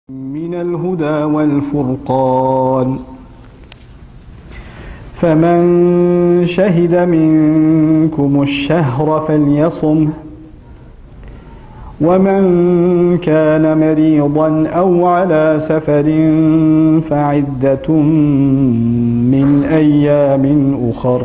من الهدى والفرقان فمن شهد منكم الشهر فليصمه ومن كان مريضا أو على سفر فعدة من أيام أخر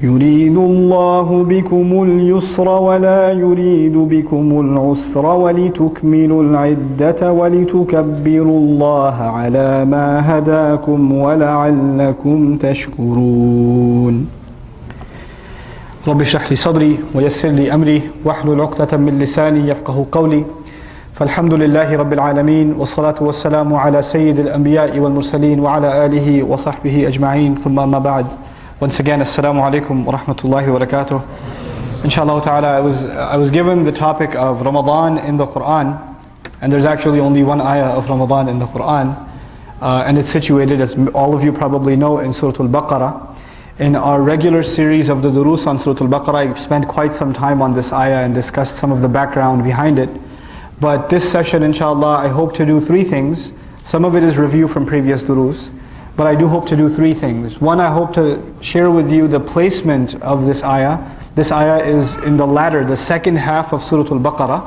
يريد الله بكم اليسر ولا يريد بكم العسر ولتكملوا العدة ولتكبروا الله على ما هداكم ولعلكم تشكرون رب اشرح لي صدري ويسر لي أمري واحلل عقدة من لساني يفقه قولي فالحمد لله رب العالمين والصلاة والسلام على سيد الأنبياء والمرسلين وعلى آله وصحبه أجمعين ثم ما بعد. Once again, Assalamu alaikum wa rahmatullahi wa barakatuh. Inshallah ta'ala, I was given the topic of Ramadan in the Quran, and there's actually only one ayah of Ramadan in the Quran, and it's situated, as all of you probably know, in Surah Al-Baqarah. In our regular series of the Durus on Surah Al-Baqarah, I spent quite some time on this ayah and discussed some of the background behind it. But this session, inshallah, I hope to do three things. Some of it is review from previous Durus. But I do hope to do three things. One, I hope to share with you the placement of this ayah. This ayah is in the latter, the second half of Surah Al-Baqarah.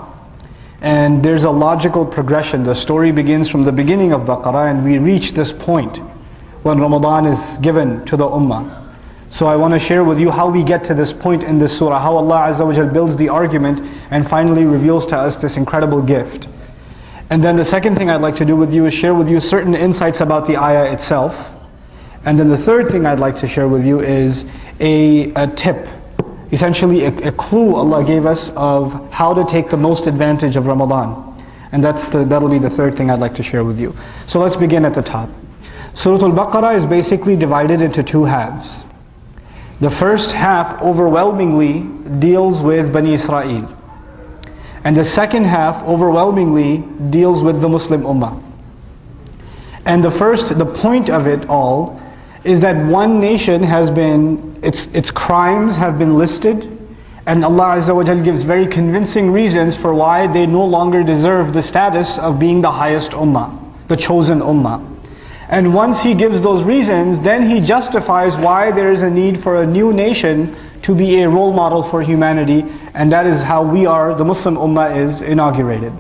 And there's a logical progression. The story begins from the beginning of Baqarah and we reach this point when Ramadan is given to the Ummah. So I want to share with you how we get to this point in this surah, how Allah Azza wa Jal builds the argument and finally reveals to us this incredible gift. And then the second thing I'd like to do with you is share with you certain insights about the ayah itself. And then the third thing I'd like to share with you is a tip, essentially a clue Allah gave us of how to take the most advantage of Ramadan. And that'll be the third thing I'd like to share with you. So let's begin at the top. Surah Al-Baqarah is basically divided into two halves. The first half overwhelmingly deals with Bani Israel. And the second half overwhelmingly deals with the Muslim Ummah. And the point of it all is that one nation has been, its crimes have been listed, and Allah Azza wa Jal gives very convincing reasons for why they no longer deserve the status of being the highest Ummah, the chosen Ummah. And once He gives those reasons, then He justifies why there is a need for a new nation to be a role model for humanity, and that is how we are, the Muslim Ummah is inaugurated.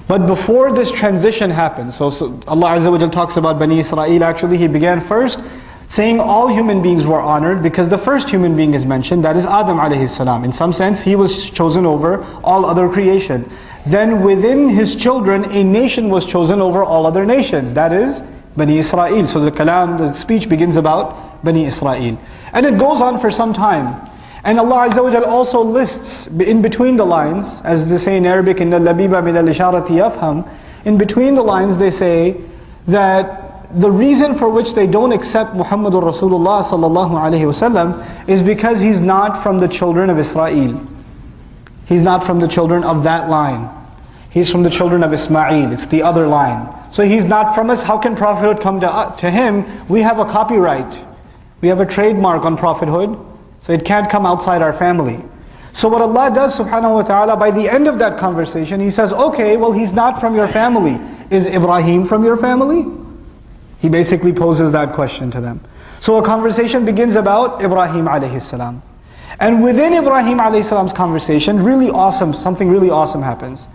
But before this transition happens, so Allah Azza wa Jal talks about Bani Israel, actually He began first saying all human beings were honored because the first human being is mentioned, that is Adam alayhi salam. In some sense, he was chosen over all other creation. Then within his children, a nation was chosen over all other nations, that is Bani Israel. So the kalam, the speech begins about Bani Israel. And it goes on for some time. And Allah Azza wa Jal also lists in between the lines, as they say in Arabic, إِنَّ اللَّبِيبَ مِنَ الْإِشَارَةِ يَفْهَمْ. In between the lines they say that the reason for which they don't accept Muhammadur Rasulullah sallallahu alaihi wasallam is because he's not from the children of Israel. He's not from the children of that line. He's from the children of Ismail. It's the other line. So he's not from us. How can prophethood come to him? We have a copyright. We have a trademark on prophethood. So it can't come outside our family. So what Allah does subhanahu wa ta'ala, by the end of that conversation, He says, okay, well he's not from your family. Is Ibrahim from your family? He basically poses that question to them. So a conversation begins about Ibrahim alayhi salam. And within Ibrahim alayhi salam's conversation, really awesome, something really awesome happens.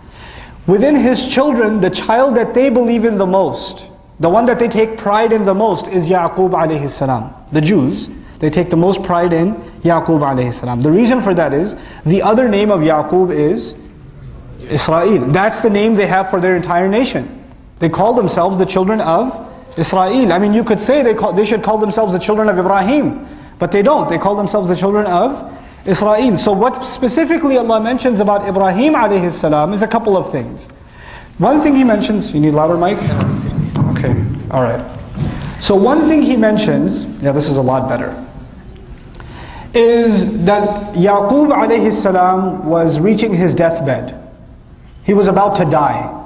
Within his children, the child that they believe in the most, the one that they take pride in the most is Yaqub alayhi salam. The Jews, they take the most pride in Yaqub alayhi salam. The reason for that is, the other name of Yaqub is Israel. That's the name they have for their entire nation. They call themselves the children of Israel. I mean, you could say they should call themselves the children of Ibrahim, but they don't. They call themselves the children of Israel. So what specifically Allah mentions about Ibrahim alayhi salam is a couple of things. One thing He mentions, you need louder mic? Okay, alright. So one thing He mentions, yeah, this is a lot better, is that Yaqub alayhi salam was reaching his deathbed. He was about to die.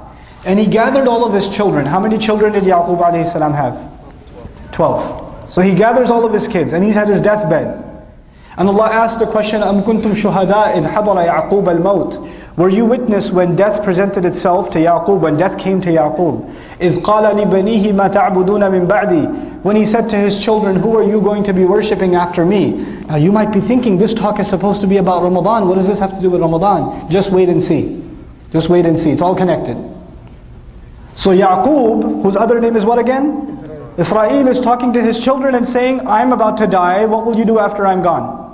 And he gathered all of his children. How many children did Yaqub alayhi salam have? 12. So he gathers all of his kids and he's at his deathbed. And Allah asked the question, أَمْ كُنْتُمْ شُهَدَاء إِذْ حَضَرَ يَعْقُوبَ الْمَوْتِ. Were you witness when death presented itself to Yaqub, when death came to Yaqub? إِذْ قَالَ لِبَنِيهِ مَا تَعْبُدُونَ مِنْ بَعْدِي. When he said to his children, who are you going to be worshipping after me? Now you might be thinking, this talk is supposed to be about Ramadan. What does this have to do with Ramadan? Just wait and see. Just wait and see. It's all connected. So Yaqub, whose other name is what again? Israel is talking to his children and saying, I'm about to die. What will you do after I'm gone?